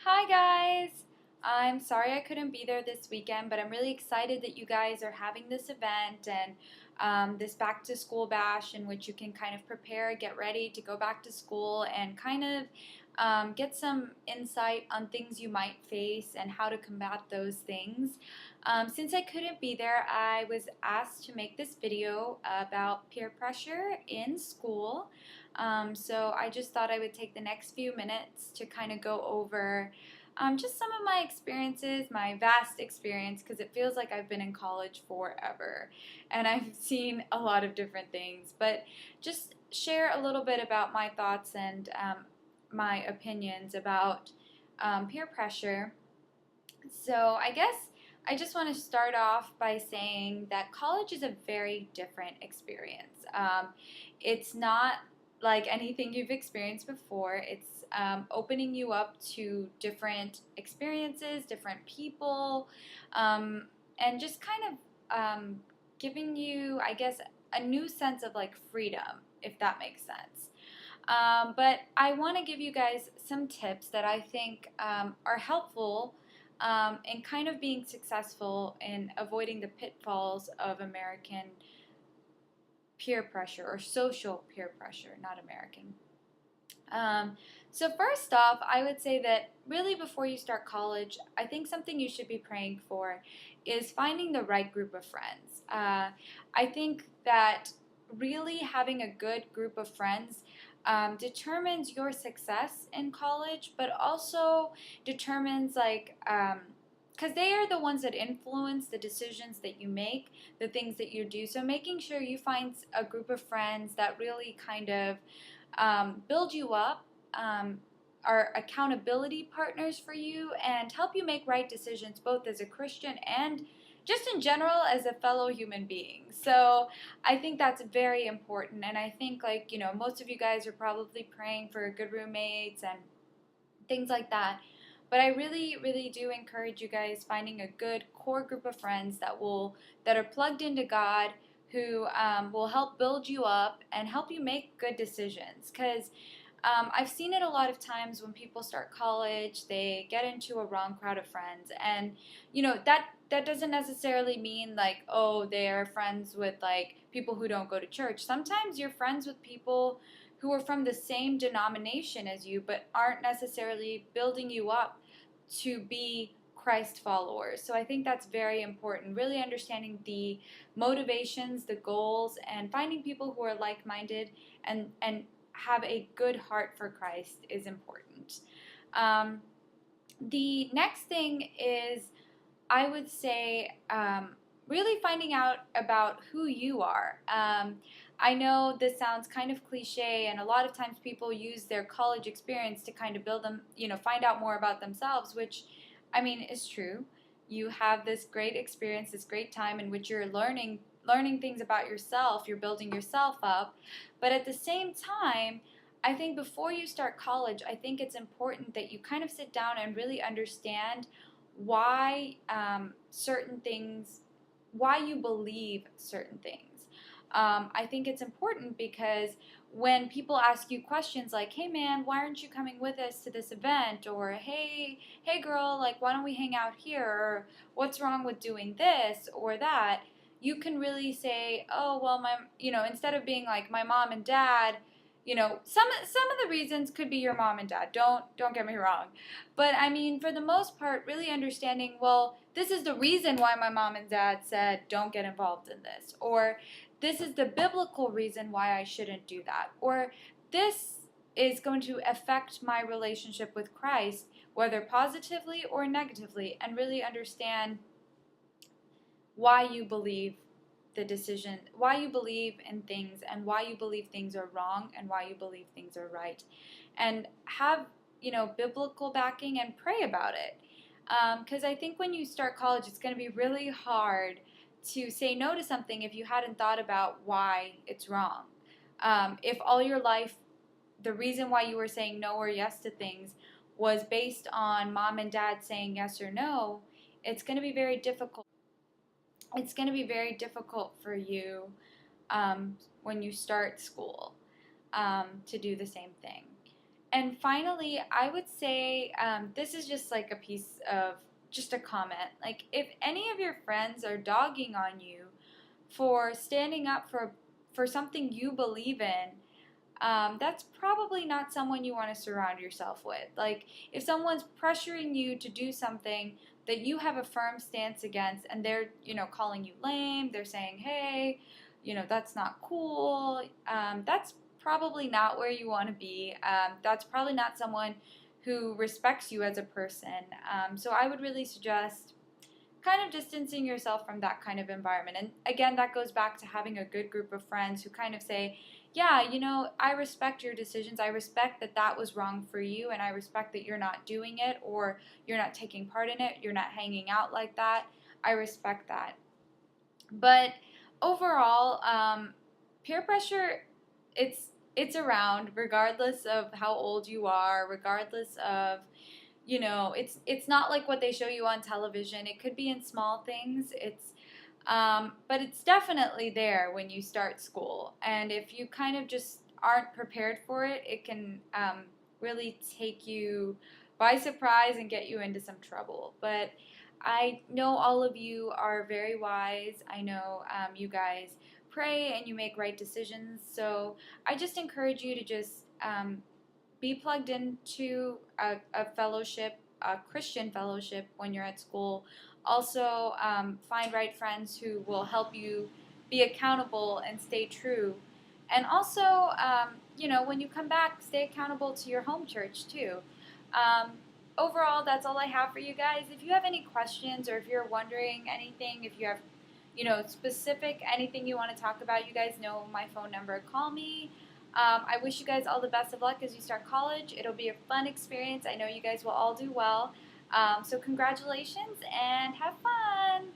Hi guys! I'm sorry I couldn't be there this weekend, but I'm really excited that you guys are having this event and this back to school bash in which you can kind of prepare, get ready to go back to school and kind of get some insight on things you might face and how to combat those things. Since I couldn't be there, I was asked to make this video about peer pressure in school. So I just thought I would take the next few minutes to kind of go over just some of my experiences, my vast experience, because it feels like I've been in college forever and I've seen a lot of different things, but just share a little bit about my thoughts and my opinions about peer pressure. So I guess I just want to start off by saying that college is a very different experience. It's not like anything you've experienced before. It's opening you up to different experiences, different people, and just kind of giving you, I guess, a new sense of like freedom, if that makes sense. But I want to give you guys some tips that I think are helpful in kind of being successful in avoiding the pitfalls of American peer pressure or social peer pressure, not American. So first off, I would say that really before you start college, I think something you should be praying for is finding the right group of friends. I think that really having a good group of friends determines your success in college, but also determines like because they are the ones that influence the decisions that you make, the things that you do. So making sure you find a group of friends that really kind of build you up, are accountability partners for you, and help you make right decisions both as a Christian and just in general as a fellow human being. So I think that's very important. And I think, like, most of you guys are probably praying for good roommates and things like that. But I really, really do encourage you guys finding a good core group of friends that are plugged into God, who will help build you up and help you make good decisions. Because I've seen it a lot of times when people start college, they get into a wrong crowd of friends, and that doesn't necessarily mean like, oh, they're friends with like people who don't go to church. Sometimes you're friends with people who are from the same denomination as you, but aren't necessarily building you up to be Christ followers. So I think that's very important. Really understanding the motivations, the goals, and finding people who are like-minded and have a good heart for Christ is important. The next thing is, I would say, really finding out about who you are. I know this sounds kind of cliche, and a lot of times people use their college experience to kind of build them, find out more about themselves, which, I mean, is true. You have this great experience, this great time in which you're learning things about yourself, you're building yourself up. But at the same time, I think before you start college, I think it's important that you kind of sit down and really understand why certain things, why you believe certain things. I think it's important because when people ask you questions like, "Hey man, why aren't you coming with us to this event?" or "Hey girl, like why don't we hang out here?" or "What's wrong with doing this or that?" you can really say, "Oh, well, instead of being like my mom and dad, some of the reasons could be your mom and dad. Don't get me wrong. But I mean, for the most part, really understanding, well, this is the reason why my mom and dad said don't get involved in this, or this is the biblical reason why I shouldn't do that, or this is going to affect my relationship with Christ, whether positively or negatively, and really understand why you believe the decision, why you believe in things, and why you believe things are wrong, and why you believe things are right. And have, biblical backing and pray about it. Because I think when you start college, it's going to be really hard to say no to something if you hadn't thought about why it's wrong. If all your life, the reason why you were saying no or yes to things was based on mom and dad saying yes or no, it's going to be very difficult. It's going to be very difficult for you when you start school to do the same thing. And finally, I would say this is just like a piece of just a comment. Like, if any of your friends are dogging on you for standing up for something you believe in, that's probably not someone you want to surround yourself with. Like, if someone's pressuring you to do something that you have a firm stance against, and they're, calling you lame, they're saying, hey, that's not cool, that's probably not where you want to be. That's probably not someone who respects you as a person. So I would really suggest kind of distancing yourself from that kind of environment. And again, that goes back to having a good group of friends who kind of say, yeah, I respect your decisions. I respect that that was wrong for you, and I respect that you're not doing it, or you're not taking part in it, you're not hanging out like that. I respect that. But overall, peer pressure, it's around regardless of how old you are, regardless of, it's not like what they show you on television. It could be in small things. But it's definitely there when you start school. And if you kind of just aren't prepared for it, it can really take you by surprise and get you into some trouble. But I know all of you are very wise. I know you guys pray and you make right decisions. So I just encourage you to just be plugged into a fellowship, a Christian fellowship when you're at school. Also, find right friends who will help you be accountable and stay true. And also, when you come back, stay accountable to your home church too. Um, Overall, that's all I have for you guys. If you have any questions, or if you're wondering anything, if you have, specific anything you want to talk about, you guys know my phone number. Call me. I wish you guys all the best of luck as you start college. It'll be a fun experience. I know you guys will all do well. So congratulations and have fun.